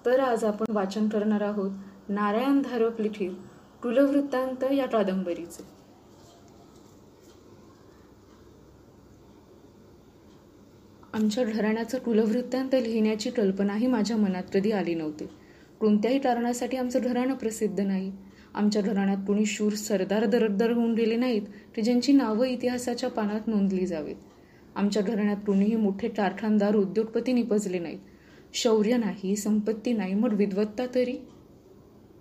तर आज आपण वाचन करणार आहोत नारायण धारप लिखित कुलवृत्तांत या कादंबरीचे. आमच्या घराण्याचं कुलवृत्तांत लिहिण्याची कल्पनाही माझ्या मनात कधी आली नव्हती. कोणत्याही कारणासाठी आमचं घराणं प्रसिद्ध नाही. आमच्या घराण्यात कोणी शूर सरदार दरकदार होऊन गेले नाहीत की ज्यांची नावं इतिहासाच्या पानात नोंदली जावीत. आमच्या घराण्यात कोणीही मोठे कारखानदार उद्योगपती निपजले नाहीत. शौर्य नाही, संपत्ती नाही, मग विद्वत्ता तरी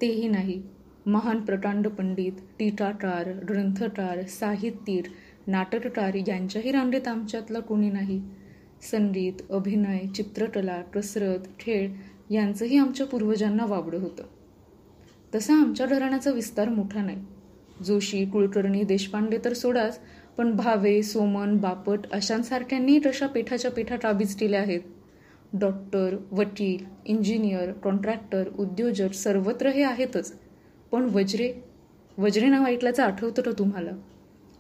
तेही नाही. महान प्रकांड पंडित, टीकाकार, ग्रंथकार, साहित्यिक, नाटककार यांच्याही रांगेत आमच्यातला कोणी नाही. संगीत, अभिनय, चित्रकला, कसरत, खेळ यांचंही आमच्या पूर्वजांना वावडं होतं. तसा आमच्या घराण्याचा विस्तार मोठा नाही. जोशी, कुलकर्णी, देशपांडे तर सोडाच, पण भावे, सोमन, बापट अशांसारख्यांनी तशा पेठाच्या पेठा काबीज केल्या आहेत. डॉक्टर, वकील, इंजिनियर, कॉन्ट्रॅक्टर, उद्योजक सर्वत्र हे आहेतच. पण वज्रे नाव ऐकल्याचं आठवतं का तुम्हाला?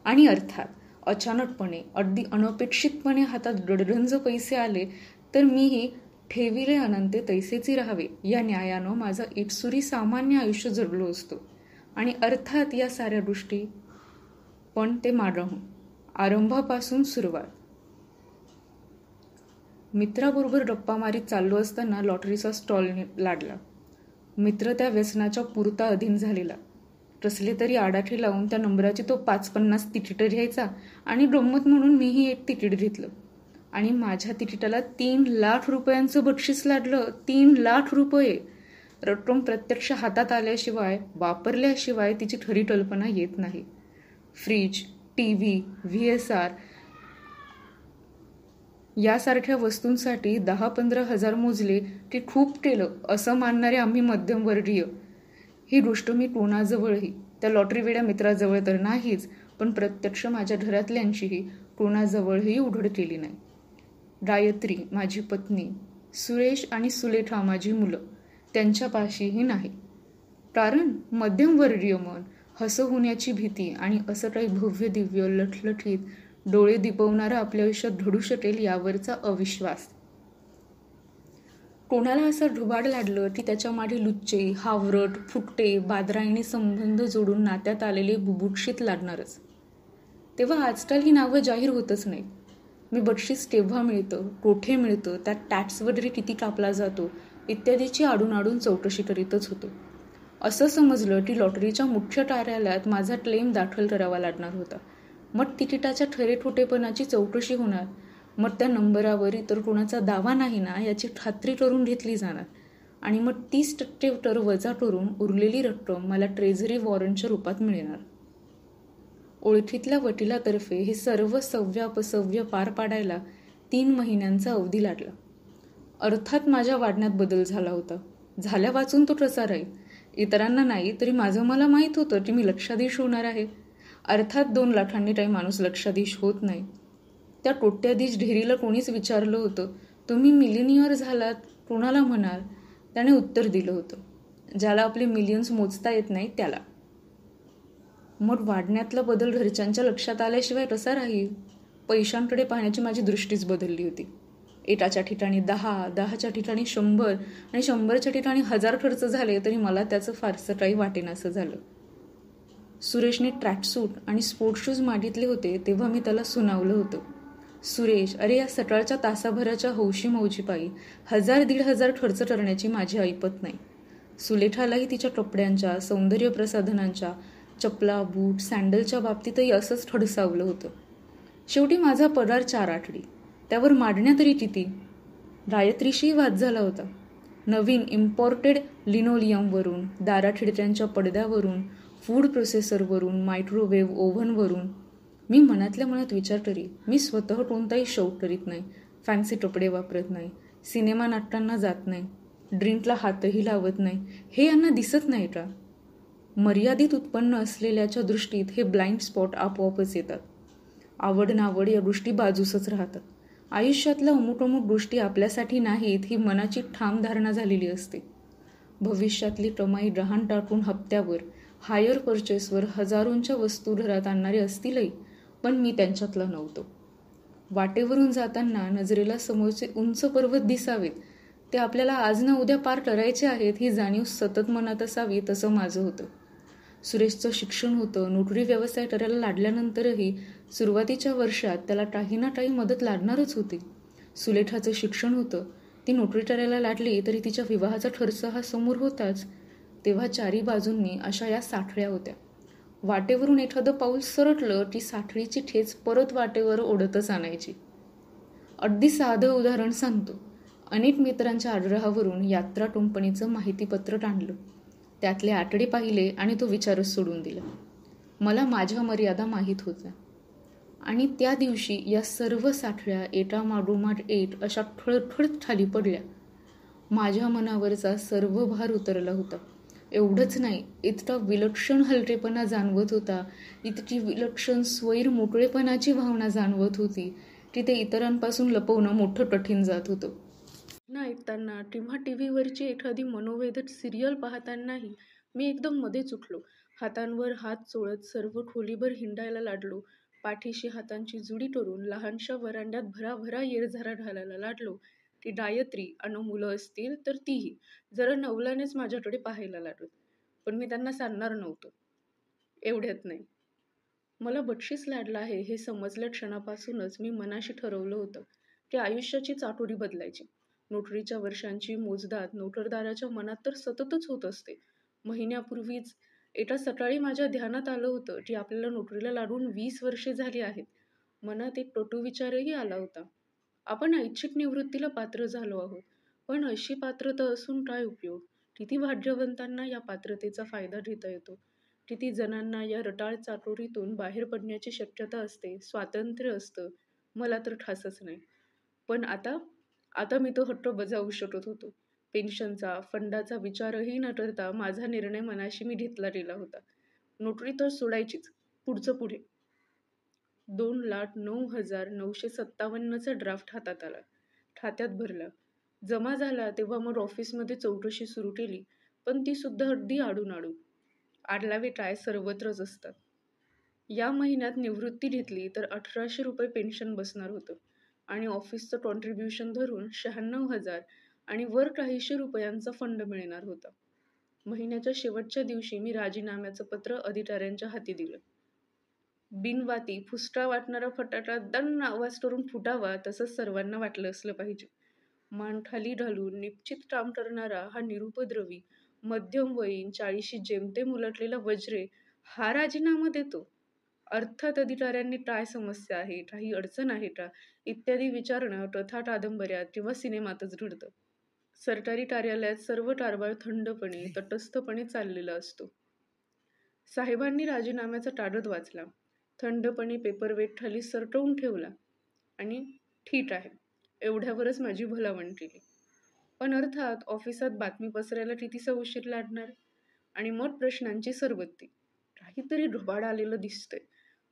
आणि अर्थात अचानकपणे, अगदी अनपेक्षितपणे हातात गडगंज पैसे आले तर मीही ठेविले अनंते तैसेची राहावे या न्यायानं माझं एकसुरी सामान्य आयुष्य जगलो असतो. आणि अर्थात या साऱ्या गोष्टी, पण ते मागहून, आरंभापासून सुरुवात. मित्राबरोबर गप्पा मारीत चाललो असताना लॉटरीचा स्टॉल लागला. मित्र त्या व्यसनाच्या पुरता अधीन झालेला. कसले तरी आडाखे लावून त्या नंबराची तो 5-50 तिकीटं घ्यायचा आणि गंमत म्हणून मीही एक तिकीट घेतलं. आणि माझ्या तिकिटाला 3 लाख रुपयांचं बक्षीस लागलं. 3 लाख रुपये! रक्कम प्रत्यक्ष हातात आल्याशिवाय, वापरल्याशिवाय तिची खरी कल्पना येत नाही. फ्रीज, TV, VSR यासारख्या वस्तूंसाठी 10-15 हजार मोजले की खूप केलं असं मानणारे आम्ही मध्यमवर्गीय. ही गोष्ट मी कोणाजवळही, त्या लॉटरी वेड्या मित्राजवळ तर नाहीच, पण प्रत्यक्ष माझ्या घरातल्यांशीही कोणाजवळही उघड केली नाही. गायत्री माझी पत्नी, सुरेश आणि सुलेखा माझी मुलं, त्यांच्यापाशीही नाही. कारण मध्यमवर्गीय मन, हसं होण्याची भीती आणि असं काही भव्य दिव्य लठलठीत डोळे दिपवणारं आपल्या आयुष्यात घडू शकेल यावरचा अविश्वास. कोणाला असं ढुबाड लागलं की त्याच्या मागे लुच्चे, हावरट, फुकटे, बादराईने संबंध जोडून नात्यात आलेले बुभुक्षित लागणारच. तेव्हा आजकाल ही नावं जाहीर होतच नाही. मी बक्षीस केव्हा मिळतं, कोठे मिळतं, त्यात टॅक्स वगैरे किती कापला जातो इत्यादीची आडून चौकशी करीतच होतो. असं समजलं की लॉटरीच्या मुख्य कार्यालयात माझा क्लेम दाखल करावा लागणार होता. मग तिकिटाच्या ठरेठोटेपणाची चौकशी होणार. मग त्या नंबरावर इतर कोणाचा दावा नाही ना याची खात्री करून घेतली जाणार. आणि मग 30% कर वजा करून उरलेली रक्कम मला ट्रेझरी वॉरंटच्या रूपात मिळणार. ओळखीतल्या वकिलातर्फे हे सर्व सव्यापसव्य पार पाडायला 3 महिन्यांचा अवधी लागला. अर्थात माझ्या वागण्यात बदल झाला होता. झाल्या वाचून तो कसा राहील? इतरांना नाही तरी माझं मला माहीत होतं की मी लक्षाधीश होणार आहे. अर्थात 2 लाखांनी काही माणूस लक्षाधीश होत नाही. त्या कोट्याधीश ढेरीला कोणीच विचारलं होतं, तुम्ही मिलिनियर झालात कोणाला म्हणाल? त्याने उत्तर दिलं होतं, ज्याला आपले मिलियन्स मोजता येत नाही त्याला. मग वाढण्यातला बदल घरच्यांच्या लक्षात आल्याशिवाय कसा राहील? पैशांकडे पाहण्याची माझी दृष्टीच बदलली होती. एकाच्या ठिकाणी 10, 10च्या ठिकाणी 100 आणि 100च्या ठिकाणी 1000 खर्च झाले तरी मला त्याचं फारसं काही वाटेनासं झालं. सुरेशने ट्रॅकसूट आणि स्पोर्ट्स शूज मागितले होते तेव्हा मी त्याला सुनावलं होतं, सुरेश, अरे या सकाळच्या तासाभराच्या हौशी मौजीपायी 1000-1500 खर्च करण्याची माझी ऐपत नाही. सुलेखालाही तिच्या कपड्यांच्या, सौंदर्य प्रसाधनांच्या, चपला, बूट, सँडलच्या बाबतीतही असंच ठडसावलं होतं. शेवटी माझा पगार 4 आठवडी, त्यावर मागण्या तरी किती? गायत्रीशी वाद झाला होता. नवीन इम्पॉर्टेड लिनोलियमवरून, दाराखिडक्यांच्या पडद्यावरून, फूड प्रोसेसरवरून, मायक्रोवेव्ह ओव्हनवरून. मी मनातल्या मनात विचार करी, मी स्वतः कोणताही शौक करीत नाही, फॅन्सी कपडे वापरत नाही, सिनेमा नाटकांना जात नाही, ड्रिंकला हातही लावत नाही. हे यांना दिसत नाही का? मर्यादित उत्पन्न असलेल्याच्या दृष्टीत हे ब्लाइंड स्पॉट आपोआपच येतात. आवड नावड या गोष्टी बाजूसच राहतात. आयुष्यातल्या अमुक गोष्टी आपल्यासाठी नाहीत ही मनाची ठाम धारणा झालेली असते. भविष्यातली कमाई गहाण टाकून हप्त्यावर, हायर परचेसवर हजारोंच्या वस्तू घरात आणणारे असतीलही, पण मी त्यांच्यातला नव्हतो. वाटेवरून जाताना नजरेला समोरचे उंच पर्वत दिसावेत ते आपल्याला आज ना उद्या पार करायचे आहेत ही जाणीव सतत मनात असावी, तसं माझं होतं. सुरेशचं शिक्षण होतं. नोकरी व्यवसाय करायला लागल्यानंतरही सुरुवातीच्या वर्षात त्याला काही ना काही मदत लागणारच होती. सुलेखाचं शिक्षण होतं. ती नोकरी करायला लागली तरी तिच्या विवाहाचा खर्च हा समोर होताच. तेव्हा चारी बाजूंनी अशा या साखळ्या होत्या. वाटेवरून एखादं पाऊल सरकलं की साखळीची ठेच परत वाटेवर ओढतच आणायची. अगदी साधं उदाहरण सांगतो. अनेक मित्रांच्या आग्रहावरून यात्रा कंपनीचं माहितीपत्रक आणलं. त्यातले आकडे पाहिले आणि तो विचारच सोडून दिला. मला माझ्या मर्यादा माहीत होत्या आणि त्या दिवशी या सर्व साखळ्या एका मागोमाग एक अशा खळखळत खाली पडल्या. माझ्या मनावरचा सर्व भार उतरला होता. एवढंच नाही, इतका विलक्षण हलकेपणा जाणवत होता, इतकी विलक्षण स्वैर मोकळेपणाची भावना जाणवत होती की ते इतरांपासून लपवणं मोठं कठीण जात होतं. ऐकताना किंवा टीव्हीवरची एखादी मनोवेधक सिरियल पाहतानाही मी एकदम मध्येच उठलो. हातांवर हात चोळत सर्व खोलीभर हिंडायला लागलो. पाठीशी हातांची जुडी करून लहानशा वरांड्यात भराभरा येरझारा घालायला लागलो की गायत्री अन मुलं असतील तर तीही जरा नवलानेच माझ्याकडे पाहायला लागत. पण मी त्यांना सांगणार नव्हतो. एवढ्यात नाही, मला बक्षीस लागलं आहे हे समजल्या क्षणापासूनच मी मनाशी ठरवलं होतं की आयुष्याची चाटोरी बदलायची. नोकरीच्या वर्षांची मोजदाद नोकरदाराच्या मनात तर सततच होत असते. महिन्यापूर्वीच एका सकाळी माझ्या ध्यानात आलं होतं की आपल्याला नोकरीला लागून 20 वर्षे झाली आहेत. मनात एक कटू विचारही आला होता. आपण ऐच्छिक निवृत्तीला पात्र झालो आहोत, पण अशी पात्रता असून काय उपयोग? किती भाग्यवंतांना या पात्रतेचा फायदा घेता येतो? किती जणांना या रटाळ चाटोरीतून बाहेर पडण्याची शक्यता असते, स्वातंत्र्य असतं? मला तर ठासच नाही. पण आता मी तो हट्ट बजावू शकत होतो. पेन्शनचा, फंडाचा विचारही न करता माझा निर्णय मनाशी मी घेतला गेला होता. नोकरी तर सोडायचीच. पुढचं पुढे. 2,09,957चा ड्राफ्ट हातात आला. खात्यात भरला. जमा झाला तेव्हा मग ऑफिसमध्ये चौकशी सुरू केली, पण ती सुद्धा अगदी आडून. आडलावे काय सर्वत्रच असतात. या महिन्यात निवृत्ती घेतली तर 1,800 रुपये पेन्शन बसणार होतं आणि ऑफिसचं कॉन्ट्रीब्युशन धरून 96,000 आणि वर काहीशे रुपयांचा फंड मिळणार होता. महिन्याच्या शेवटच्या दिवशी मी राजीनाम्याचं पत्र अधिकाऱ्यांच्या हाती दिलं. बिनवाती फुसका वाटणारा फटाका दण आवाज करून फुटावा तसंच सर्वांना वाटलं असलं पाहिजे. मान खाली घालून निश्चित काम करणारा हा निरुपद्रवी मध्यमवयीन 40शी जेमतेम उलटलेला वज्रे हा राजीनामा देतो. अर्थात अधिकाऱ्यांनी काय समस्या आहे, काही अडचण आहे का इत्यादी विचारणं कथा कादंबऱ्यात किंवा सिनेमातच घडतं. सरकारी कार्यालयात सर्व कारभार थंडपणे तटस्थपणे चाललेला असतो. साहेबांनी राजीनाम्याचा कागद वाचला, थंडपणे पेपरवेट खाली सरकवून ठेवला आणि ठीक आहे एवढ्यावरच माझी भलावण केली. पण अर्थात ऑफिसात बातमी पसरायला कितीसा उशीर लागणार आणि मग प्रश्नांची सरबत्ती. काहीतरी ढोबाड आलेलं दिसतंय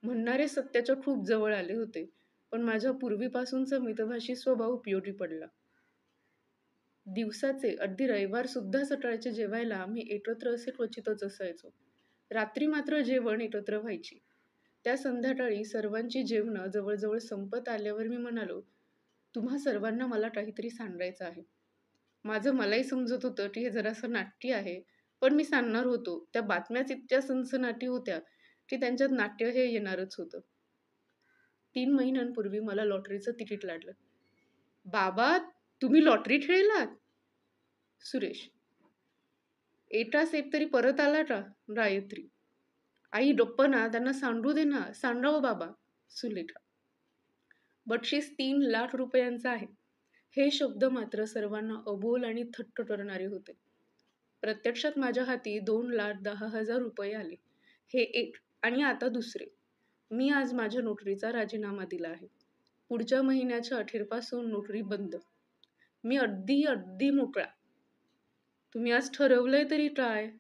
म्हणणारे सत्याच्या खूप जवळ आले होते, पण माझ्या पूर्वीपासूनचा मितभाषी स्वभाव उपयोगी पडला. दिवसाचे अगदी रविवार सुद्धा सकाळचे जेवायला आम्ही एकत्र असे क्वचितच असायचो. रात्री मात्र जेवण एकत्र व्हायची. त्या संध्याकाळी सर्वांची जेवणं जवळजवळ संपत आल्यावर मी म्हणालो, तुम्हा सर्वांना मला काहीतरी सांगायचं आहे. माझं मलाही समजत होतं की हे जरासं नाटकी आहे, पण मी सांगणार होतो. त्या बातम्याच इतक्या सनसनाटी होत्या की त्यांच्यात नाट्य हे येणारच होतं. 3 महिन्यांपूर्वी मला लॉटरीचं तिकीट लागलं. बाबा, तुम्ही लॉटरी खेळलात? सुरेश. एटाच एक तरी परत आला का? गायत्री. आई गप्प ना, त्यांना सांगू दे ना. सांगा बाबा. सुलेखा. बक्षीस 3,00,000 रुपयांचं आहे. हे शब्द मात्र सर्वांना अबोल आणि थक्क करणारे होते. प्रत्यक्षात माझ्या हाती 2,10,000 रुपये आले. हे एक आणि आता दुसरे. मी आज माझ्या नोकरीचा राजीनामा दिला आहे. पुढच्या महिन्याच्या अखेरपासून नोकरी बंद. मी अगदी मोकळा. तुम्ही आज ठरवलंय तरी काय?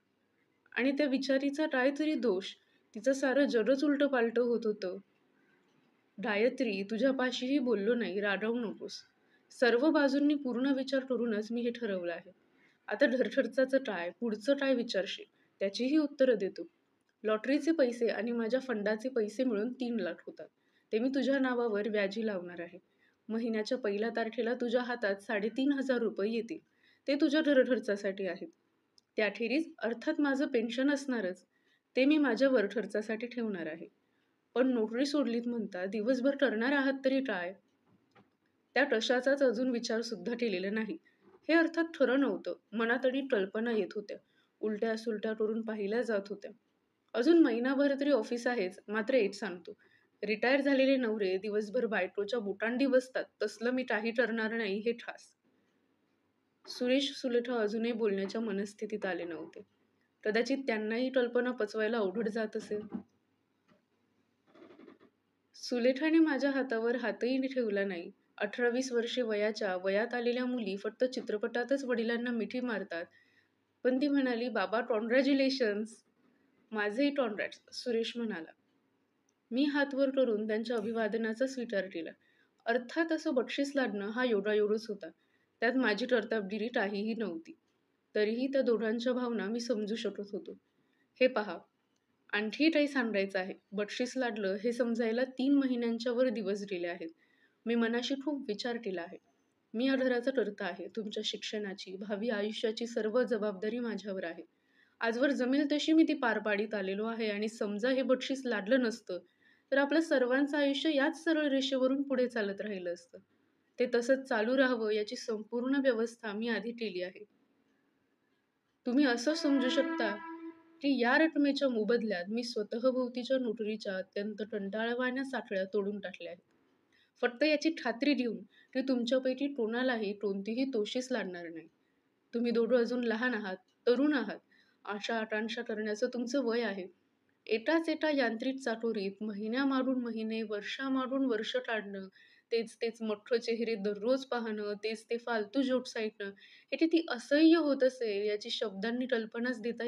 आणि त्या विचारीचा काय तरी दोष. तिचं सारं जगच उलटं पालटं होत होतं. गायत्री, तुझ्यापाशीही बोललो नाही, रागावू नकोस. सर्व बाजूंनी पूर्ण विचार करूनच मी हे ठरवलं आहे. आता घरखर्चाचं काय, पुढचं काय विचारशील त्याचीही उत्तरं देतो. लॉटरीचे पैसे आणि माझ्या फंडाचे पैसे मिळून 3,00,000 होतात. ते मी तुझ्या नावावर व्याजी लावणार आहे. महिन्याच्या 1 तारखेला तुझ्या हातात 3,500 रुपये येतील. ते तुझ्या घरखर्चासाठी आहेत. त्याखेरीज अर्थात माझं पेन्शन असणारच, ते मी माझ्या वरखर्चासाठी ठेवणार आहे. पण नोकरी सोडलीत म्हणता दिवसभर करणार आहात तरी काय? त्या टशाचाच अजून विचार सुद्धा केलेला नाही. हे अर्थात खरं नव्हतं. मनातही कल्पना येत होत्या. उलट्या सुलट्या करून पाहिल्या जात होत्या. अजून महिनाभर तरी ऑफिस आहेच. मात्र एक सांगतो, रिटायर झालेले नवरे दिवसभर बायकोच्या बुटांडी बसतात तसलं मी काही करणार नाही हे ठास. सुरेश सुलेखा अजूनही बोलण्याच्या मनस्थितीत आले नव्हते. कदाचित त्यांनाही कल्पना पचवायला अवघड जात असेल. सुलेखाने माझ्या हातावर हातही ठेवला नाही. 18-20 वर्षे वयात आलेल्या मुली फक्त चित्रपटातच वडिलांना मिठी मारतात. पण ती म्हणाली, बाबा कॉन्ग्रॅच्युलेशन्स. माझेही कॉन्ग्रॅट्स, सुरेश म्हणाला. मी हात वर करून त्यांच्या अभिवादनाचा स्वीकार केला. अर्थात असं बक्षीस लादणं हा योगायोगच होता. त्यात माझी कर्तबगिरी काहीही नव्हती. तरीही त्या दोघांच्या भावना मी समजू शकत होतो. हे पहा, आणखी काही सांगायचं आहे. बक्षीस लादलं हे समजायला 3 महिन्यांच्या वर दिवस गेले आहेत. मी मनाशी खूप विचार केला आहे. मी या घराचा कर्ता आहे. तुमच्या शिक्षणाची, भावी आयुष्याची सर्व जबाबदारी माझ्यावर आहे. आजवर जमेल तशी मी ती पार पाडीत आलेलो आहे आणि समजा हे बक्षीस लादलं नसतं तर आपलं सर्वांचं आयुष्य याच सरळ रेषेवरून पुढे चालत राहिलं असतं. ते तसंच चालू राहावं याची संपूर्ण व्यवस्था मी आधी केली आहे. तुम्ही असं समजू शकता की या रकमेच्या मोबदल्यात मी स्वतःभोवतीच्या नोकरीच्या अत्यंत कंटाळवाण्या साखळ्या तोडून टाकल्या आहेत. फक्त याची खात्री देऊन की तुमच्यापैकी कोणालाही कोणतीही तोशीच लागणार नाही. तुम्ही दोघं अजून लहान आहात, तरुण आहात. आशा आकांक्षा करण्याचं तुमचं वय आहे. एका यांत्रिक चाकोरीत महिन्या मारून महिने, वर्षा मारून वर्ष काढणं, तेच मोठं चेहरे दररोज पाहणं, तेच ते फालतू जोक्स ऐकणं, हे किती असह्य होत असेल याची शब्दांनी कल्पनाच देता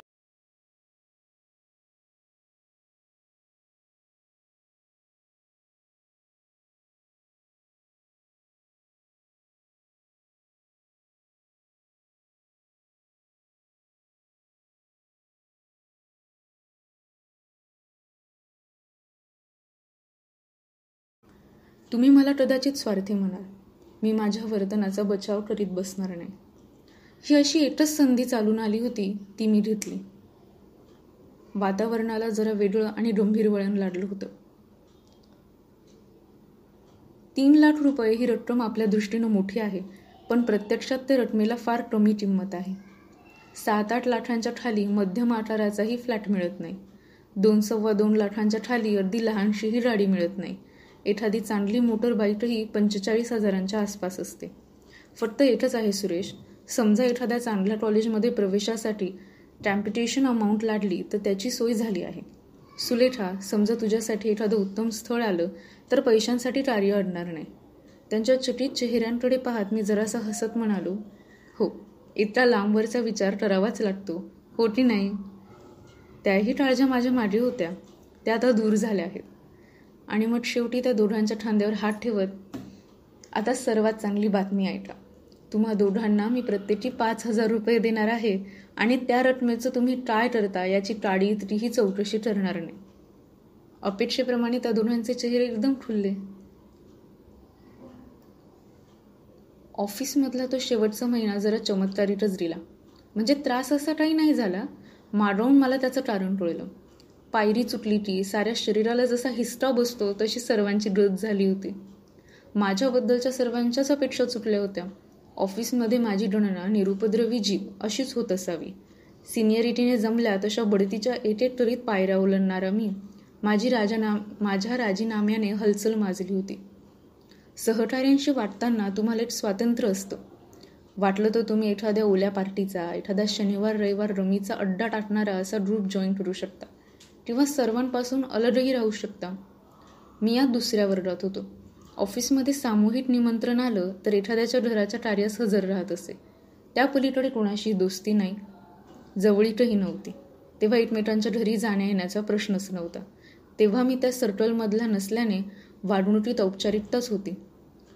तुम्ही मला कदाचित स्वार्थी म्हणाल. मी माझ्या वर्तनाचा बचाव करीत बसणार नाही. ही अशी एकच संधी चालून आली होती, ती मी घेतली. वातावरणाला जरा वेगळं आणि गंभीर वळण लागलं होतं. 3 लाख रुपये ही रक्कम आपल्या दृष्टीनं मोठी आहे, पण प्रत्यक्षात त्या रकमेला फार कमी किंमत आहे. 7-8 लाखांच्या खाली मध्यम आकाराचाही फ्लॅट मिळत नाही. 2-2.25 लाखांच्या खाली अगदी लहानशीही गाडी मिळत नाही. एखादी चांगली मोटर बाईकही 45,000च्या आसपास असते. फक्त एकच आहे सुरेश, समजा एखाद्या चांगल्या कॉलेजमध्ये प्रवेशासाठी कॅम्पिटेशन अमाऊंट लागली तर त्याची सोय झाली आहे. सुलेखा, समजा तुझ्यासाठी एखादं उत्तम स्थळ आलं तर पैशांसाठी कार्य अडणार नाही. त्यांच्या चकित चेहऱ्यांकडे पाहत मी जरासा हसत म्हणालो, हो, इतका लांबवरचा विचार करावाच लागतो, हो की नाही? त्याही काळज्या माझ्या मागे होत्या, त्या आता दूर झाल्या आहेत. आणि मग शेवटी त्या दोघांच्या खांद्यावर हात ठेवत, आता सर्वात चांगली बातमी ऐका. तुम्हा दोघांना मी प्रत्येकी 5,000 रुपये देणार आहे आणि त्या रकमेचं तुम्ही काय करता याची काळी तरीही चौकशी करणार नाही. अपेक्षेप्रमाणे त्या दोघांचे चेहरे एकदम खुलले. ऑफिसमधला तो शेवटचा महिना जरा चमत्कारीतच गेला. म्हणजे त्रास असा काही नाही झाला. मारवून मला त्याचं कारण कळलं. पायरी चुकली की साऱ्या शरीराला जसा हिसका बसतो तशी सर्वांची गत झाली होती. माझ्याबद्दलच्या सर्वांच्याच अपेक्षा चुकल्या होत्या. ऑफिसमध्ये माझी गणना निरुपद्रवी जीव अशीच होत असावी. सिनियरिटीने जमल्या तशा बढतीच्या एक त्वरित पायऱ्या ओलांडणारा मी, माझ्या राजीनाम्याने हलचल माजली होती. सहकार्यांशी वाटताना तुम्हाला एक स्वातंत्र्य असतं. वाटलं तर तुम्ही एखाद्या ओल्या पार्टीचा, एखादा शनिवार रविवार रमीचा अड्डा टाकणारा असा ग्रुप जॉईन करू शकता किंवा सर्वांपासून अलगही राहू शकता. मी या दुसऱ्या वर्गात होतो. ऑफिसमध्ये सामूहिक निमंत्रण आलं तर एखाद्याच्या घराच्या कार्यास हजर राहत असे. त्या पलीकडे कोणाशी दोस्ती नाही, जवळीकही नव्हती. तेव्हा एकमेकांच्या घरी जाण्या येण्याचा प्रश्नच नव्हता. तेव्हा मी त्या सर्कलमधला नसल्याने वागणुकीत औपचारिकताच होती.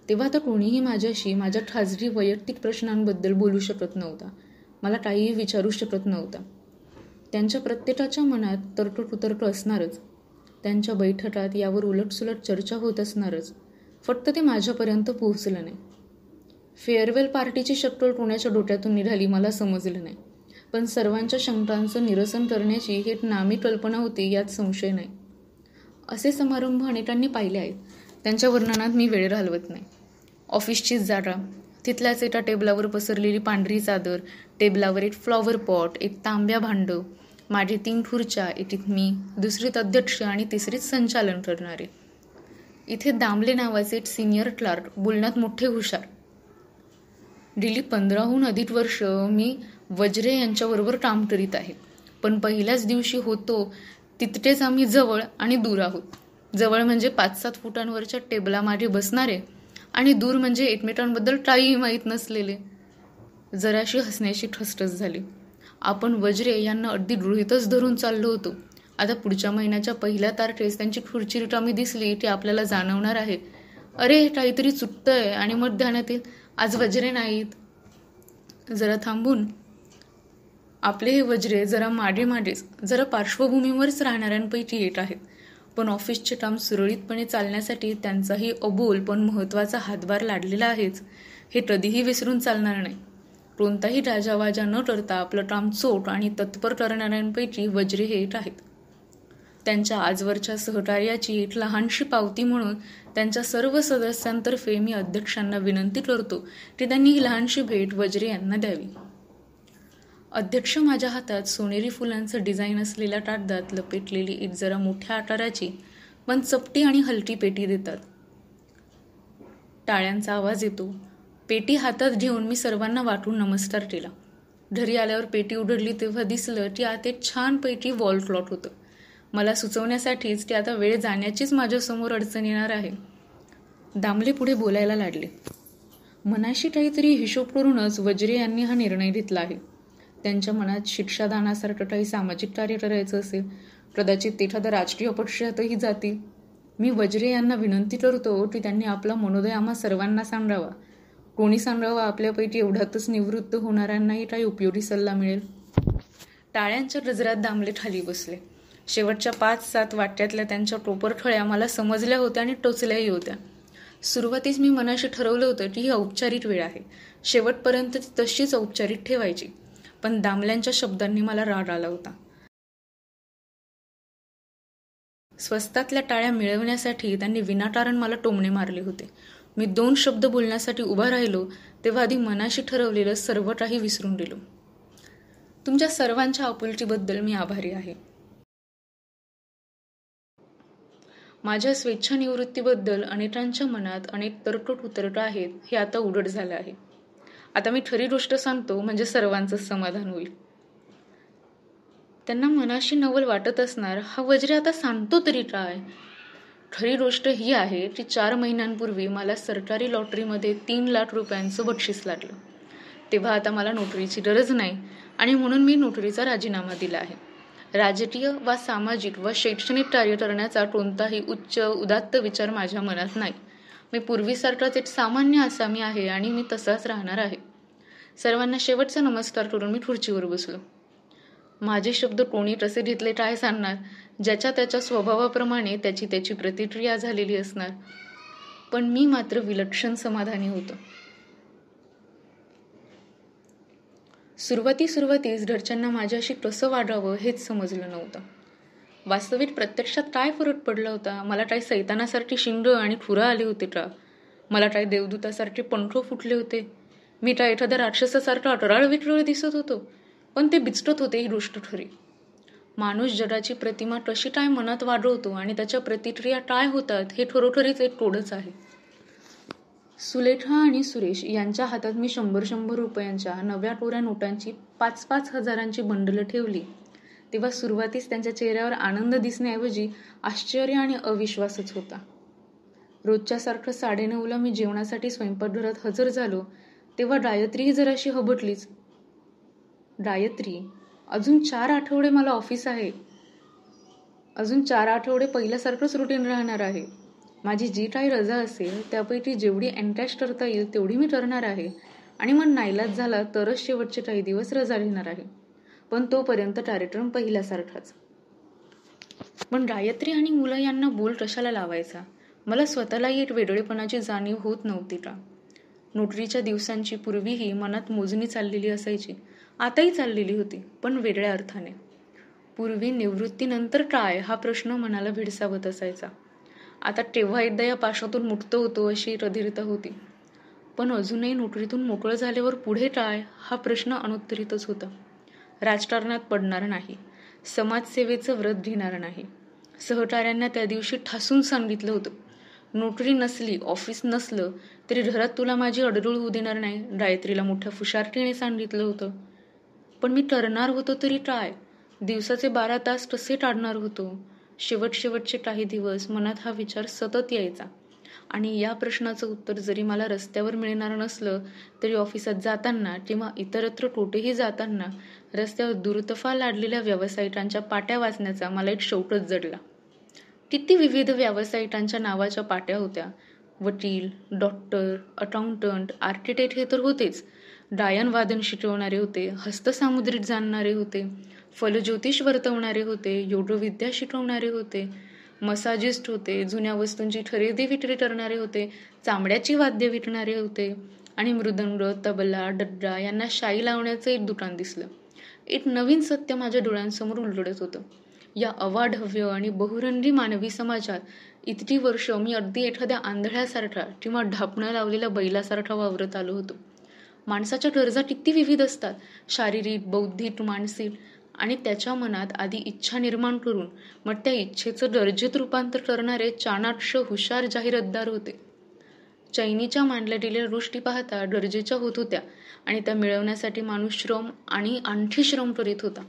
तेव्हा तर कोणीही माझ्याशी माझ्या खाजगी वैयक्तिक प्रश्नांबद्दल बोलू शकत नव्हता, मला काहीही विचारू शकत नव्हता. त्यांच्या प्रत्येकाच्या मनात तर्ककुतर्क असणारच. त्यांच्या बैठकात यावर उलटसुलट चर्चा होत असणारच. फक्त ते माझ्यापर्यंत पोहोचलं नाही. फेअरवेल पार्टीची शक्कल कोणाच्या डोक्यातून निघाली मला समजलं नाही, पण सर्वांच्या शंकांचं निरसन करण्याची ही एक नामी कल्पना होती यात संशय नाही. असे समारंभ अनेकांनी पाहिले आहेत, त्यांच्या वर्णनात मी वेळ घालवत नाही. ऑफिसचीच जागा, तिथल्याच एका टेबलावर पसरलेली पांढरी चादर, टेबलावर एक फ्लॉवर पॉट, एक तांब्या भांडं, माझी 3 खुर्च्या, एकीत मी, दुसरीत अध्यक्ष आणि तिसरीत संचालन करणारे. इथे दामले नावाचे एक सिनियर क्लार्क, बोलण्यात मोठे हुशार. गेली 15हून अधिक वर्ष मी वज्रे यांच्याबरोबर काम करीत आहे, पण पहिल्याच दिवशी होतो तितकेच आम्ही जवळ आणि दूर आहोत. जवळ म्हणजे 5-7 फुटांवरच्या टेबलामागे बसणारे आणि दूर म्हणजे एकमेकांबद्दल काहीही माहीत नसलेले. जराशी हसण्याची ठसठस झाली. आपण वज्रे यांना अगदी गृहीतच धरून चाललो होतो. आता पुढच्या महिन्याच्या 1 तारखेस त्यांची खुर्ची रिकामी दिसली की आपल्याला जाणवणार आहे, अरे काहीतरी चुकतंय, आणि मग ध्यानात येईल, आज वज्रे नाहीत. जरा थांबून आपले हे वज्रे जरा मागेच, जरा पार्श्वभूमीवरच राहणाऱ्यांपैकी एक आहेत, पण ऑफिसचे काम सुरळीतपणे चालण्यासाठी त्यांचाही अबोल पण महत्त्वाचा हातभार लादलेला आहेच, हे कधीही विसरून चालणार नाही. कोणताही राजावाजा न करता आपलं काम चोख आणि तत्पर करणाऱ्यांपैकी वज्रे हे एक आहेत. त्यांच्या आजवरच्या सहकार्याची एक लहानशी पावती म्हणून त्यांच्या सर्व सदस्यांतर्फे मी अध्यक्षांना विनंती करतो की त्यांनी ही लहानशी भेट वज्रे यांना द्यावी. अध्यक्ष माझ्या हातात सोनेरी फुलांचं डिझाईन असलेल्या कागदात लपेटलेली एक जरा मोठ्या आकाराची पण चपटी आणि हलकी पेटी देतात. टाळ्यांचा आवाज येतो. पेटी हातात घेऊन मी सर्वांना वाटून नमस्कार केला. घरी आल्यावर पेटी उघडली तेव्हा दिसलं की आत एक छानपैकी वॉल क्लॉक होतं. मला सुचवण्यासाठीच की आता वेळ जाण्याचीच माझ्यासमोर अडचण येणार आहे. दामले पुढे बोलायला लागले. मनाशी काहीतरी हिशोब करूनच वज्रे यांनी हा निर्णय घेतला आहे. त्यांच्या मनात शिक्षादानासारखं काही सामाजिक कार्य करायचं असेल, कदाचित एखादा राजकीय पक्षातही जातील. मी वज्रे यांना विनंती करतो की त्यांनी आपला मनोदय आम्हा सर्वांना सांगावा. कोणी सांगावा, आपल्यापैकी एवढ्यातच निवृत्त होणाऱ्यांनाही काही उपयोगी सल्ला मिळेल. टाळ्यांच्या गजरात दामले खाली बसले. शेवटच्या 5-7 वाट्यातल्या त्यांच्या टोपरठळ्या मला समजल्या होत्या आणि टोचल्याही होत्या. सुरुवातीस मी मनाशी ठरवलं होतं की ही औपचारिक वेळ आहे, शेवटपर्यंत ती तशीच औपचारिक ठेवायची, पण दामल्यांच्या शब्दांनी मला राग आला होता. स्वस्तातल्या टाळ्या मिळवण्यासाठी त्यांनी विनाकारण मला टोमणे मारले होते. मी 2 शब्द बोलण्यासाठी उभा राहिलो तेव्हा आधी मनाशी ठरवलेलं सर्व काही विसरून गेलो. तुमच्या सर्वांच्या आपुलकीबद्दल मी आभारी आहे. माझ्या स्वेच्छानिवृत्तीबद्दल अनेकांच्या मनात अनेक तरकट उतरकं आहेत हे आता उघड झालं आहे. आता मी खरी गोष्ट सांगतो म्हणजे सर्वांचंच समाधान होईल. त्यांना मनाशी नवल वाटत असणार, हा वज्रे आता सांगतो तरी काय. खरी गोष्ट ही आहे की 4 महिन्यांपूर्वी मला सरकारी लॉटरीमध्ये 3 लाख रुपयांचं बक्षीस लागलं. तेव्हा आता मला नोकरीची गरज नाही आणि म्हणून मी नोकरीचा राजीनामा दिला आहे. राजकीय वा सामाजिक वा शैक्षणिक कार्य करण्याचा कोणताही उच्च उदात्त विचार माझ्या मनात नाही. मी पूर्वीसारखाच एक सामान्य आसामी आहे आणि मी तसाच राहणार आहे. सर्वांना शेवटचा नमस्कार करून मी खुर्चीवर बसलो. माझे शब्द कोणी कसे घेतले काय सांगणार, ज्याच्या त्याच्या स्वभावाप्रमाणे त्याची त्याची प्रतिक्रिया झालेली असणार, पण मी मात्र विलक्षण समाधानी होतो. सुरुवातीस घरच्यांना माझ्याशी कसं वागावं हेच समजलं नव्हतं. वास्तविक प्रत्यक्षात काय फरक पडला होता? मला काही सैतानासारखी शिंग आणि खुरं आले होते का? मला काही देवदूतासारखे पंख फुटले होते? मी काय एखाद्या राक्षसासारखा अटराळ विटरळ दिसत होतो? पण ते बिचकत होते ही गोष्ट खरी. माणूस जगाची प्रतिमा कशी काय मनात वाढवतो आणि त्याच्या प्रतिक्रिया काय होतात हे खरोखरीच एक कोडच आहे. सुलेखा आणि सुरेश यांच्या हातात मी 100-100 रुपयांच्या नव्या कोऱ्या नोटांची 5-5 हजारांची बंडलं ठेवली तेव्हा सुरुवातीस त्यांच्या चेहऱ्यावर आनंद दिसण्याऐवजी आश्चर्य आणि अविश्वासच होता. रोजच्यासारखं 9:30ला मी जेवणासाठी स्वयंपाकघरात हजर झालो तेव्हा गायत्रीही जराशी हबटलीच. गायत्री, अजून 4 आठवडे मला ऑफिस आहे. अजून 4 आठवडे पहिल्यासारखंच रुटीन राहणार आहे. माझी जी काही रजा असेल त्यापैकी जेवढी एनकॅश करता येईल तेवढी मी करणार आहे आणि मग नाईलाज झाला तरच शेवटचे काही दिवस रजा घेणार आहे. पण तोपर्यंत कार्यक्रम पहिल्यासारखाच. पण गायत्री आणि मुलं यांना बोल कशाला लावायचा? मला स्वतःलाही एक वेगळेपणाची जाणीव होत नव्हती का? नोकरीच्या दिवसांची पूर्वीही मनात मोजणी चाललेली असायची, आताही चाललेली होती, पण वेगळ्या अर्थाने. पूर्वी निवृत्तीनंतर काय हा प्रश्न मनाला भेडसावत असायचा. आता तेव्हा एकदा या पाशातून मुक्त होतो अशी रधिरता होती. पण अजूनही नोकरीतून मोकळं झाल्यावर पुढे काय हा प्रश्न अनुत्तरितच होता. राजकारणात पडणार नाही, समाजसेवेचं व्रत घेणार नाही. सहकाऱ्यांना त्या दिवशी ठासून सांगितलं होतं, नोकरी नसली, ऑफिस नसलं तरी घरात तुला माझी अडरूळ होऊ देणार नाही, गायत्रीला मोठ्या फुशारकीने सांगितलं होतं. पण मी करणार होतो तरी काय, दिवसाचे 12 तास कसे काढणार होतो. शेवटचे काही दिवस मनात हा विचार सतत यायचा. आणि या प्रश्नाचं उत्तर जरी मला रस्त्यावर मिळणार नसलं तरी ऑफिसात जाताना किंवा इतरत्र कुठेही जाताना रस्त्यावर दुर्तफा लाडलेल्या व्यावसायिकांच्या पाट्या वाचण्याचा मला एक शौकच जडला. किती विविध व्यावसायिकांच्या नावाच्या पाट्या होत्या. वकील, डॉक्टर, अकाउंटंट, आर्किटेक्ट हे तर होतेच. गायन वादन शिकवणारे होते, हस्तसामुद्रिक जाणणारे होते, फलज्योतिष वर्तवणारे होते, योगविद्या शिकवणारे होते, मसाजिस्ट होते, जुन्या वस्तूंची खरेदी विक्री करणारे होते, चामड्याची वाद्य विकणारे होते आणि मृदंग, तबला, डड्डा यांना शाई लावण्याचं एक दुकान दिसलं. एक नवीन सत्य माझ्या डोळ्यांसमोर उलगडत होतं. या अवाढव्य आणि बहुरंगी मानवी समाजात इतकी वर्ष मी अगदी एखाद्या आंधळ्यासारखा किंवा ढापणं लावलेल्या बैलासारखा वावरत आलो होतो. माणसाच्या गरजा किती विविध असतात, शारीरिक, बौद्धिक, मानसिक, आणि त्याच्या मनात आधी इच्छा निर्माण करून मग त्या इच्छेचं गरजेत रूपांतर करणारे चाणाक्ष हुशार जाहिरातदार होते. चैनीच्या मांडल्या गेलेल्या गोष्टी पाहता गरजेच्या होत होत्या आणि त्या मिळवण्यासाठी माणूस श्रम आणि आणखी श्रम करीत होता.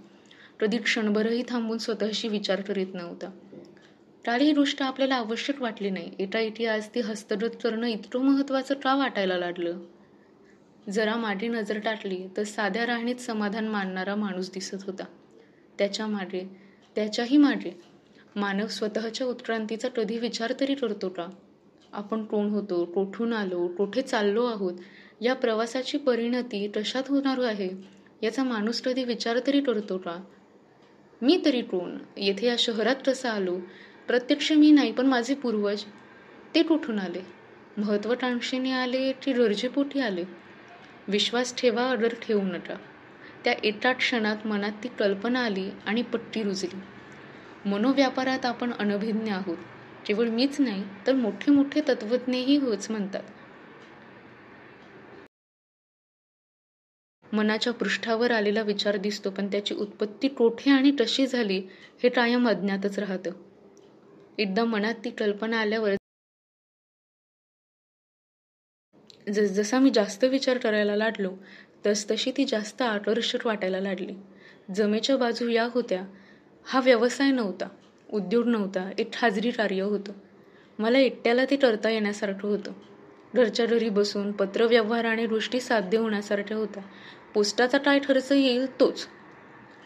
कधी क्षणभरही थांबून स्वतःशी विचार करीत नव्हता. काल ही गोष्ट आपल्याला आवश्यक वाटली नाही, एकाएकी आज ती हस्तगत करणं इतकं महत्त्वाचं का वाटायला लागलं. जरा मागे नजर टाकली तर साध्या राहणीत समाधान मानणारा माणूस दिसत होता. त्याच्याही मागे मानव स्वतःच्या उत्क्रांतीचा कधी विचार तरी करतो का. आपण कोण होतो, कोठून आलो, कोठे चाललो आहोत, या प्रवासाची परिणती कशात होणार आहे याचा माणूस कधी विचार तरी करतो का. मी तरी कोण, येथे या शहरात कसं आलो, प्रत्यक्ष मी नाही पण माझे पूर्वज, ते कुठून आले, महत्त्वाकांक्षेने आले की गरजेपोटी आले. विश्वास ठेवा अगर ठेवू नका. त्या एका क्षणात मनात ती कल्पना आली आणि पट्टी रुजली. मनोव्यापारात आपण अनभिज्ञ आहोत. केवळ मीच नाही तर मोठे मोठे तत्त्वज्ञही होच म्हणतात. मनाच्या पृष्ठावर आलेला विचार दिसतो, पण त्याची उत्पत्ती कोठे आणि कशी झाली हे कायम अज्ञातच राहतं. एकदा मनात ती कल्पना आल्यावर जसा मी जास्त विचार करायला लागलो तशी ती जास्त आकर्षक वाटायला लागली. जमेच्या बाजू या होत्या. हा व्यवसाय नव्हता, उद्योग नव्हता, एक खाजगी कार्य होतं. मला एकट्याला ते करता येण्यासारखं होतं. घरच्या घरी बसून पत्रव्यवहाराने गोष्टी साध्य होण्यासारख्या होत्या. पोस्टाचा काय खर्च येईल तोच.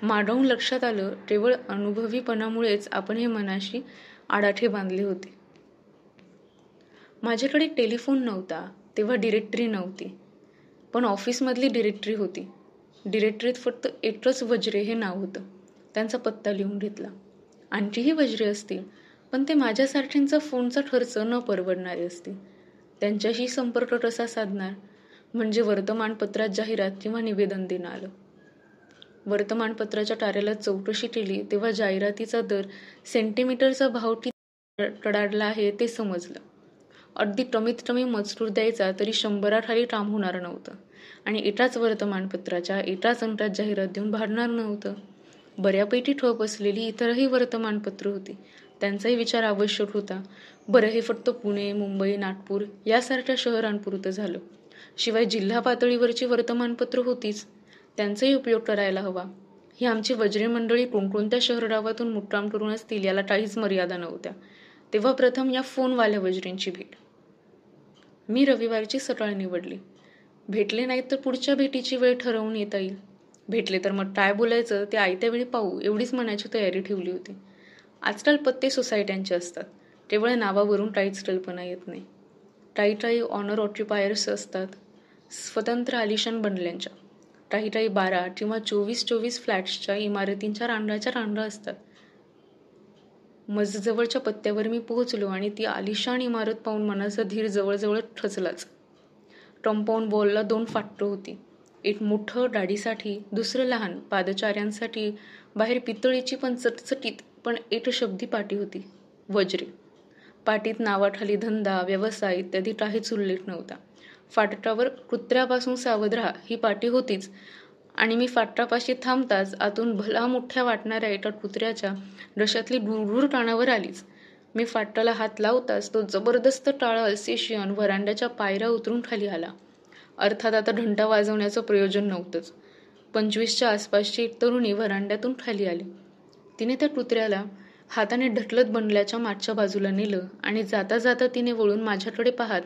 मागाहून लक्षात आलं, केवळ अनुभवीपणामुळेच आपण हे मनाशी आडाखे बांधले होते. माझ्याकडे टेलिफोन नव्हता, तेव्हा डिरेक्टरी नव्हती, पण ऑफिसमधली डिरेक्टरी होती. डिरेक्टरीत फक्त एकच वज्रे हे नाव होतं. त्यांचा पत्ता लिहून घेतला. आणखीही वज्रे असतील, पण ते माझ्यासारख्यांचा फोनचा खर्च न परवडणारे असतील. त्यांच्याशी संपर्क कसा साधणार, म्हणजे वर्तमानपत्रात जाहिरात किंवा निवेदन देणं आलं. वर्तमानपत्राच्या कार्यालयात चौकशी केली तेव्हा जाहिरातीचा दर, सेंटीमीटरचा भाव किती कडाडला आहे ते समजलं. अगदी कमीत कमी मजकूर द्यायचा तरी 100 खाली काम होणार नव्हतं आणि एकाच वर्तमानपत्राच्या एकाच अंकात जाहिरात देऊन भागणार नव्हतं. बऱ्यापैकी ठोप असलेली इतरही वर्तमानपत्र होती, त्यांचाही विचार आवश्यक होता. बरं, हे फक्त पुणे, मुंबई, नागपूर यासारख्या शहरांपुरतं झालं. शिवाय जिल्हा पातळीवरची वर्तमानपत्र होतीच, त्यांचाही उपयोग करायला हवा. ही आमची वज्रे मंडळी कोणकोणत्या शहर गावातून मुक्काम करून असतील याला काहीच मर्यादा नव्हत्या. तेव्हा प्रथम या फोनवाल्या वज्रेंची भेट. मी रविवारची सकाळ निवडली. भेटले नाहीत तर पुढच्या भेटीची वेळ ठरवून येता येईल. भेटले तर मग काय बोलायचं ते आयत्या वेळी पाहू एवढीच मनाची तयारी ठेवली होती. आजकाल पत्ते सोसायट्यांचे असतात, केवळ नावावरून काहीच कल्पना येत नाही. काही ऑनर ऑक्युपायर्स असतात, स्वतंत्र आलिशान बंगल्यांच्या. काही 12 किंवा 24 फ्लॅट्सच्या इमारतींच्या रांगाच्या रांगा असतात. मजजवळच्या पत्त्यावर मी पोहोचलो आणि ती आलिशान इमारत पाहून मनाचा धीर जवळजवळ ठचलाच. कंपाऊंड वॉलला 2 फाटं होती. एक मोठं डाडीसाठी, दुसरं लहान पादचाऱ्यांसाठी. बाहेर पितळीची पण चटचटीत पण एकशब्दी पाटी होती, वज्रे. पाटीत नावाखाली धंदा, व्यवसाय इत्यादी काहीच उल्लेख नव्हता. फाटकावर कुत्र्यापासून सावध राहा ही पाटी होतीच, आणि मी फाटकापाशी थांबताच आतून भला मोठ्या वाटणाऱ्या एका कुत्र्याच्या रशातली गुरगुर कानावर आलीच. मी फाटकाला हात लावताच तो जबरदस्त काळा अल्सेशियन व्हरांड्याच्या पायऱ्या उतरून खाली आला. अर्थात आता घंटा वाजवण्याचं प्रयोजन नव्हतंच. 25च्या आसपासची एक तरुणी व्हरांड्यातून खाली आली. तिने त्या कुत्र्याला हाताने ढकलत बंगल्याच्या मागच्या बाजूला नेलं आणि जाता जाता तिने वळून माझ्याकडे पाहत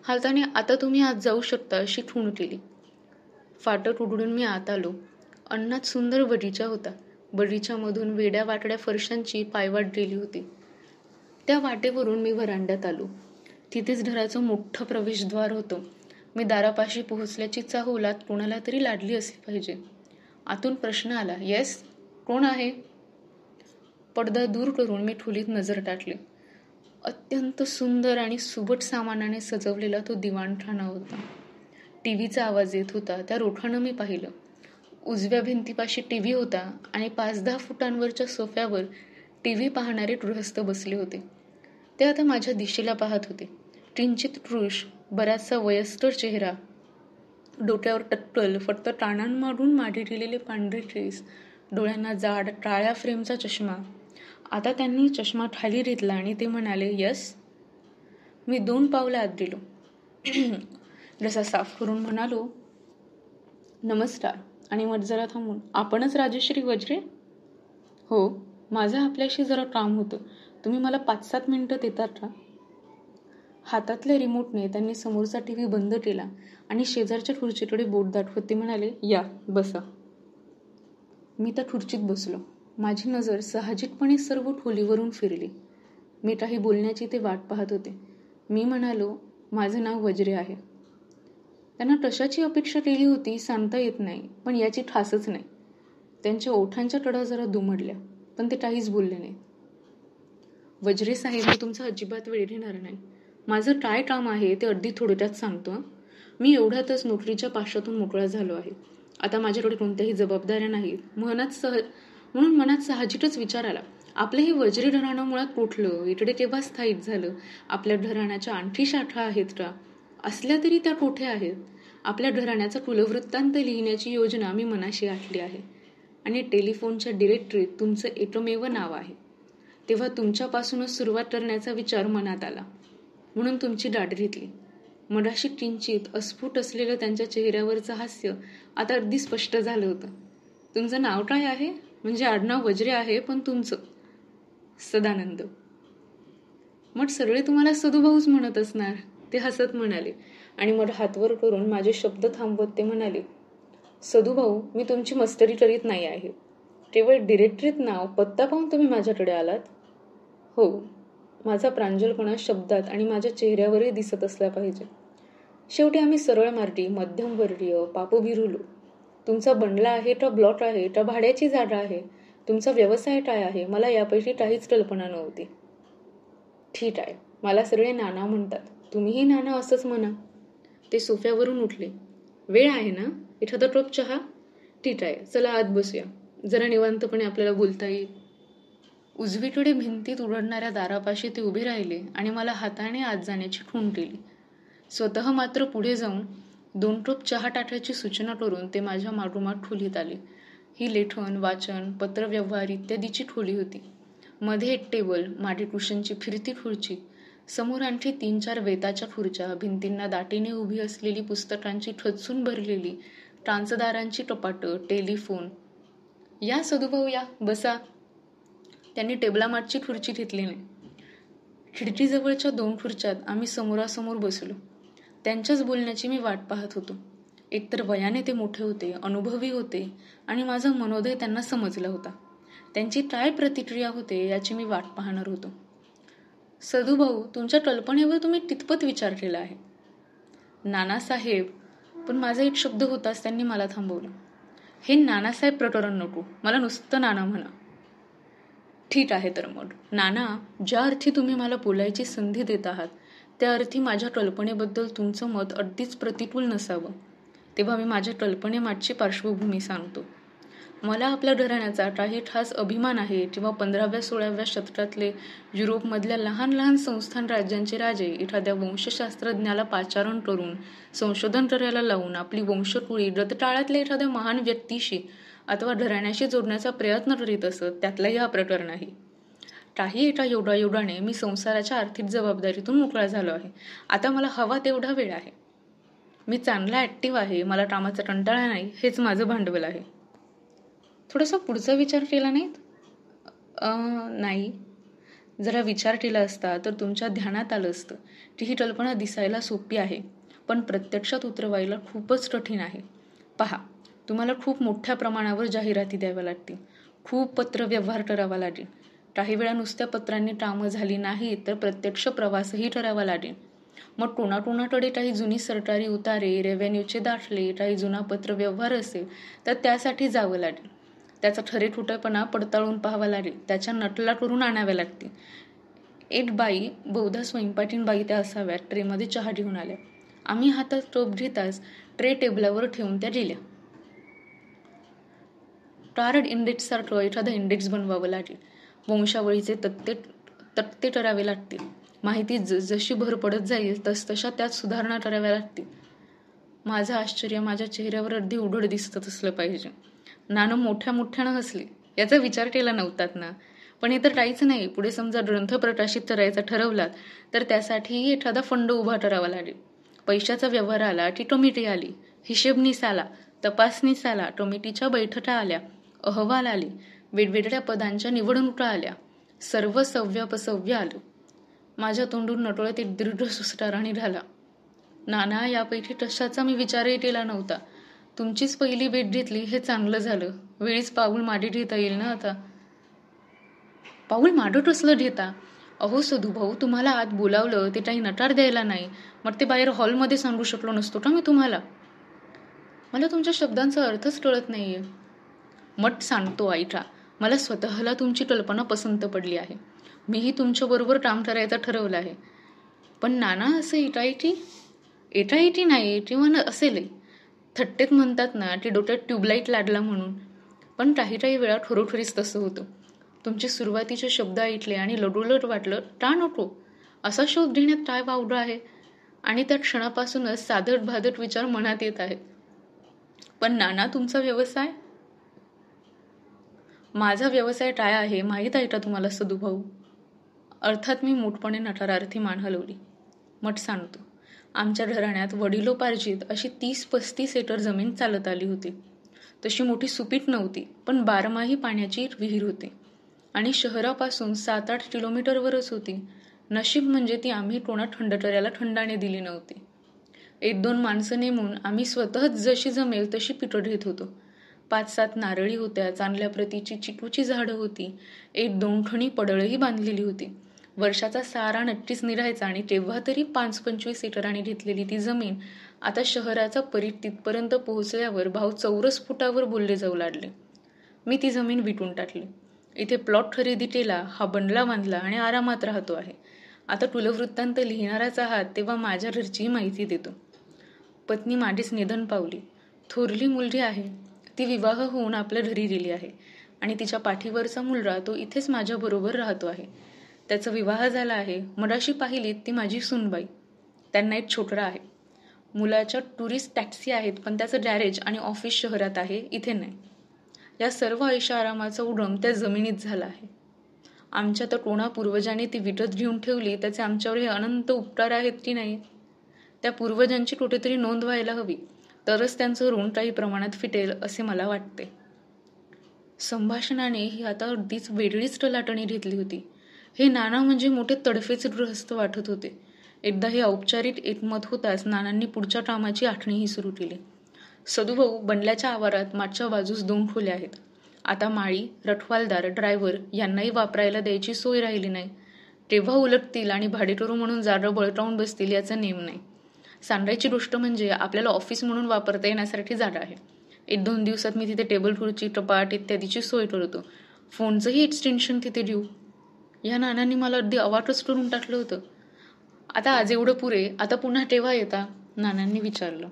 हाताने आता तुम्ही आत जाऊ शकता अशी खूण केली. फाटक उघडून मी आत आलो. अन्नात सुंदर बगीचा होता. बगीच्यामधून वेड्या वाकड्या फरशांची पायवाट गेली होती. त्या वाटेवरून मी व्हरांड्यात आलो. तिथेच घराचं मोठं प्रवेशद्वार होतं. मी दारापाशी पोहोचल्याची चाहुलात कोणाला तरी लाडली असली पाहिजे. आतून प्रश्न आला, येस, कोण आहे? पडदा दूर करून मी खोलीत नजर टाकली. अत्यंत सुंदर आणि सुबट सामानाने सजवलेला तो दिवाणखाना होता. टीव्हीचा आवाज येत होता. त्या रोखानं मी पाहिलं. उजव्या भिंतीपाशी टीव्ही होता आणि 5-10 फुटांवरच्या सोफ्यावर टीव्ही पाहणारे गृहस्थ बसले होते. ते आता माझ्या दिशेला पाहत होते. किंचित कृश, बराचसा वयस्कर चेहरा, डोक्यावर टक्कल, फक्त कानांमागून मागे गेलेले पांढरे केस, डोळ्यांना जाड काळ्या फ्रेमचा चष्मा. आता त्यांनी चष्मा खाली घेतला आणि ते म्हणाले, यस. मी 2 पावलं आत गेलो. जसा साफ करून म्हणालो, नमस्कार, आणि मग जरा थांबून, आपणच राजश्री वज्रे? हो, माझं आपल्याशी जरा काम होतं. तुम्ही मला 5-7 मिनिटं देतात का? हातातल्या रिमोटने त्यांनी समोरचा टीव्ही बंद केला आणि शेजारच्या खुर्चीकडे बोट दाखवत ते म्हणाले, या, बसा. मी त्या खुर्चीत बसलो. माझी नजर साहजिकपणे सर्व खोलीवरून फिरली. मी काही बोलण्याची ते वाट पाहत होते. मी म्हणालो, माझं नाव वज्रे आहे. त्यांना कशाची अपेक्षा केली होती सांगता येत नाही, पण याची ठासच नाही. त्यांच्या ओठांच्या कडा जरा दुमडल्या, पण ते काहीच बोलले नाही. वज्रे साहेब, मी तुमचा अजिबात वेळ घेणार नाही. माझं काय काम आहे ते अगदी थोडक्यात सांगतो. मी एवढ्यातच नोकरीच्या पाशातून मोकळा झालो आहे. आता माझ्याकडे कोणत्याही जबाबदाऱ्या नाहीत. म्हणून मनात साहजिकच विचार आला, आपलं हे वज्रे घराणं मुळात कुठलं, इकडे केव्हा स्थायिक झालं? आपल्या घराण्याच्या आणखी शाखा आहेत का? असल्या तरी त्या कोठे आहेत? आपल्या घराण्याचा कुलवृत्तांत लिहिण्याची योजना मी मनाशी आखली आहे आणि टेलिफोनच्या डिरेक्टरीत तुमचं एकमेव नाव आहे. तेव्हा तुमच्यापासूनच सुरुवात करण्याचा विचार मनात आला, म्हणून तुमची गाठ घेतली. मगाशी किंचित अस्फुट असलेलं त्यांच्या चेहऱ्यावरचं हास्य आता अगदी स्पष्ट झालं होतं. तुमचं नाव काय आहे? म्हणजे आडनाव वज्रे आहे, पण तुमचं? सदानंद. मग सगळे तुम्हाला सदुभाऊच म्हणत असणार, ते हसत म्हणाले आणि मग हातवर करून माझे शब्द थांबवत ते म्हणाले, सदुभाऊ, मी तुमची मस्करी करीत नाही आहे. केवळ डिरेक्टरीत नाव पत्ता पाहून तुम्ही माझ्याकडे आलात? हो. माझा प्रांजलपणा शब्दात आणि माझ्या चेहऱ्यावरही दिसत असला पाहिजे. शेवटी आम्ही सरळ मार्गी, मध्यमवर्गीय, पापभिरुलो. तुमचा बंगला आहे का ब्लॉक आहे का भाड्याची जागा आहे? तुमचा व्यवसाय काय आहे? मला यापैकी काहीच कल्पना नव्हती. ठीक आहे, मला सगळे नाना म्हणतात. तुम्हीही नाना असंच म्हणा. ते सोफ्यावरून उठले. वेळ आहे ना? एखादा कप चहा? ठीक आहे, चला आत बसूया. जरा निवांतपणे आपल्याला बोलता येईल. उजवीकडे भिंतीत उघडणाऱ्या दारापाशी ते उभे राहिले आणि मला हाताने आत जाण्याची खूण केली. स्वतः मात्र पुढे जाऊन 2 कप चहा टाकायची सूचना करून ते माझ्या मागोमाग खोलीत आले. ही लेखन, वाचन, पत्रव्यवहार इत्यादीची खोली होती. मध्ये एक टेबल, मागे कुशनची फिरती खुर्ची, समोर आणखी 3-4 वेताच्या खुर्च्या, भिंतींना दाटीने उभी असलेली पुस्तकांची ठचून भरलेली टांचदारांची कपाटं, टेलिफोन. या सदुभाऊ, या, बसा. त्यांनी टेबलामागची खुर्ची घेतली नाही. खिडकीजवळच्या 2 खुर्च्यात आम्ही समोरासमोर बसलो. त्यांच्याच बोलण्याची मी वाट पाहत होतो. एकतर वयाने ते मोठे होते, अनुभवी होते आणि माझा मनोदय त्यांना समजला होता. त्यांची काय प्रतिक्रिया होते याची मी वाट पाहणार होतो. सदुभाऊ, तुमच्या कल्पनेवर तुम्ही कितपत विचार केला आहे? नानासाहेब, पण माझा एक शब्द होताच त्यांनी मला थांबवलं. हे नानासाहेब प्रकरण नको, मला नुसतं नाना म्हणा. ठीक आहे तर मग, नाना, ज्या अर्थी तुम्ही मला बोलायची संधी देत आहात त्या अर्थी माझ्या कल्पनेबद्दल तुमचं मत अगदीच प्रतिकूल नसावं. तेव्हा मी माझ्या कल्पनेमागची पार्श्वभूमी सांगतो. मला आपल्या घराण्याचा काही खास अभिमान आहे किंवा 15व्या-16व्या शतकातले युरोपमधल्या लहान लहान संस्थान राज्यांचे राजे एखाद्या वंशशास्त्रज्ञाला पाचारण करून संशोधन करायला लावून आपली वंशकुळी रथकाळातल्या एखाद्या महान व्यक्तीशी अथवा घराण्याशी जोडण्याचा प्रयत्न करीत असत, त्यातलाही हा प्रकार नाही. काही एका योगायोगाने मी संसाराच्या आर्थिक जबाबदारीतून मोकळा झालो आहे. आता मला हवा तेवढा वेळ आहे. मी चांगला ॲक्टिव्ह आहे. मला कामाचा कंटाळा नाही. हेच माझं भांडवल आहे. थोडासा पुढचा विचार केला नाहीत? नाही. जरा विचार केला असता तर तुमच्या ध्यानात आलं असतं की ही कल्पना दिसायला सोपी आहे, पण प्रत्यक्षात उतरवायला खूपच कठीण आहे. पहा, तुम्हाला खूप मोठ्या प्रमाणावर जाहिराती द्याव्या लागतील. खूप पत्रव्यवहार करावा लागेल. काही वेळा नुसत्या पत्रांनी कामं झाली नाही तर प्रत्यक्ष प्रवासही करावा लागेल. मग कोणाकोणाकडे काही जुनी सरकारी उतारे, रेव्हेन्यूचे दाखले, काही जुना पत्रव्यवहार असेल तर त्यासाठी जावं लागेल. त्याचा ठरेठुटेपणा पडताळून पाहावा लागेल. त्याच्या नटला करून आणाव्या लागतील. एक बाई, बहुधा स्वयंपाकीण बाई त्या असाव्यात, ट्रेमध्ये चहा घेऊन आल्या. आम्ही हातात टोप घेताच ट्रे टेबलावर ठेवून त्या गेल्या. कार्ड इंडेक्ससारखं एखादा इंडेक्स बनवावं लागेल. वंशावळीचे तक्ते करावे लागतील. माहिती जशी भर पडत जाईल तसतशा त्यात सुधारणा कराव्या लागतील. माझं आश्चर्य माझ्या चेहऱ्यावर अगदी उघड दिसत असलं पाहिजे. नानं मोठ्या मोठ्यानं हसली. याचा विचार केला नव्हतात ना. पण हे तर काहीच नाही. पुढे समजा ग्रंथ प्रकाशित करायचा ठरवलात तर त्यासाठीही एखादा फंड उभा करावा लागेल. पैशाचा व्यवहार आला की कमिटी आली, हिशेबनीस आला, तपासनीस आला, कमिटीच्या बैठका आल्या, अहवाल आले, वेगवेगळ्या पदांच्या निवडणुका आल्या, सर्व सव्यापसव्य आलं. माझ्या तोंडून नटोळत एक दीर्घ सुस्तार आणि झाला. नाना, यापैकी कशाचा मी विचारही केला नव्हता. तुमचीच पहिली भेट घेतली हे चांगलं झालं. वेळीच पाऊल मागे घेता येईल ना आता. पाऊल मागे कसलं घेता? अहो सधूभाऊ, तुम्हाला आत बोलावलं ते काही नकार द्यायला नाही. मग ते बाहेर हॉलमध्ये सांगू शकलो नसतो का मी तुम्हाला? मला तुमच्या शब्दांचा अर्थच कळत नाहीये. मग सांगतो ऐका. मला स्वतःला तुमची कल्पना पसंत पडली आहे. मीही तुमच्याबरोबर काम करायचं ठरवलं आहे. पण नाना, असं एटाईटी नाही किंवा असेलही. थट्टेत म्हणतात ना की डोक्यात ट्यूबलाईट लागला म्हणून. पण काही वेळा खरोखरीच तसं होतं. तुमचे सुरुवातीचे शब्द ऐकले आणि लडोलट वाटलं, का नको? असा शोध घेण्यात काय वावडं आहे? आणि त्या क्षणापासूनच साधट भादट विचार मनात येत आहेत. पण नाना, तुमचा व्यवसाय? माझा व्यवसाय काय आहे माहीत आहे का तुम्हाला सधूभाऊ? अर्थात मी मोठपणे नकारार्थी मान हलवली. मग सांगतो. आमच्या घराण्यात वडिलोपार्जित अशी 30-35 एकर जमीन चालत आली होती. तशी मोठी सुपीक नव्हती, पण बारमाही पाण्याची विहीर होती आणि शहरापासून 7-8 किलोमीटरवरच होती. नशीब म्हणजे ती आम्ही कोणा खंडकऱ्याला खंडाने दिली नव्हती. 1-2 माणसं नेमून आम्ही स्वतःच जशी जमेल तशी पिकं घेत होतो. 5-7 नारळी होत्या, चांगल्या प्रतीची चिकूची झाडं होती, 1-2 खणी पडळही बांधलेली होती. वर्षाचा सारा नक्कीच निघायचा आणि तेव्हा तरी 5-25 एकरांनी घेतलेली ती जमीन आता शहराचा परीट तिथपर्यंत पोहोचल्यावर भाव चौरस फुटावर बोलले जाऊ लागले. मी ती जमीन विकून टाकली. इथे प्लॉट खरेदी केला, हा बंगला बांधला आणि आरामात राहतो आहे. आता कुलवृत्तांत लिहिणाराच आहात तेव्हा माझ्या घरचीही माहिती देतो. पत्नी माझीच निधन पावली. थोरली मुलगी आहे. ती विवाह होऊन आपल्या घरी गेली आहे आणि तिच्या पाठीवरचा मुलगा तो इथेच माझ्याबरोबर राहतो आहे. त्याचा विवाह झाला आहे. मगाशी पाहिलीत ती माझी सूनबाई. त्यांना एक छोकरा आहे. मुलाच्या टुरिस्ट टॅक्सी आहेत, पण त्याचं गॅरेज आणि ऑफिस शहरात आहे, इथे नाही. या सर्व ऐशाआरामाचा उगम त्या जमिनीत झाला आहे. आमच्या तर कोणा पूर्वजांनी ती विकत घेऊन ठेवली त्याचे आमच्यावर हे अनंत उपकार आहेत की नाही? त्या पूर्वजांची कुठेतरी नोंद व्हायला हवी, तरच त्यांचं ऋण काही प्रमाणात फिटेल असे मला वाटते. संभाषणाने ही आता अगदीच वेगळीच टलाटणी घेतली होती. हे नाना म्हणजे मोठे तडफेचे गृहस्थ वाटत होते. एकदा हे औपचारिक एकमत होताच नानांनी पुढच्या कामाची आखणीही सुरू केली. सधूभाऊ, बंगल्याच्या आवारात मागच्या बाजूस 2 खोल्या आहेत. आता माळी, रखवालदार, ड्रायव्हर यांनाही वापरायला द्यायची सोय राहिली नाही. तेव्हा उलटतील आणि भाडेकरू म्हणून जागा बळकावून बसतील याचा नेम नाही. सांगायची गोष्ट म्हणजे आपल्याला ऑफिस म्हणून वापरता येण्यासाठी जागा आहे. 1-2 दिवसात मी तिथे टेबल खुर्ची, कपाट इत्यादीची सोय करतो. फोनचंही एक्सटेन्शन तिथे देऊ. या नानांनी मला अगदी अवाकच करून टाकलं होतं. आता आज एवढं पुरे, आता पुन्हा केव्हा येता? नानांनी विचारलं.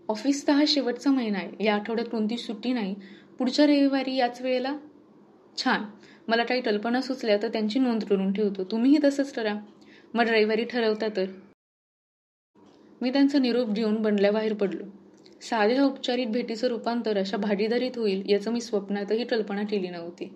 ऑफिसचा हा शेवटचा महिना आहे. या आठवड्यात कोणती सुट्टी नाही. पुढच्या रविवारी याच वेळेला? छान. मला काही कल्पना सुचल्या तर त्यांची नोंद करून ठेवतो. तुम्हीही तसंच करा. मग रविवारी ठरवता तर. मी त्यांचा निरोप घेऊन बंगल्याबाहेर पडलो. साध्या औपचारिक भेटीचं रूपांतर अशा भागीदारीत होईल याचं मी स्वप्नातही कल्पना केली नव्हती.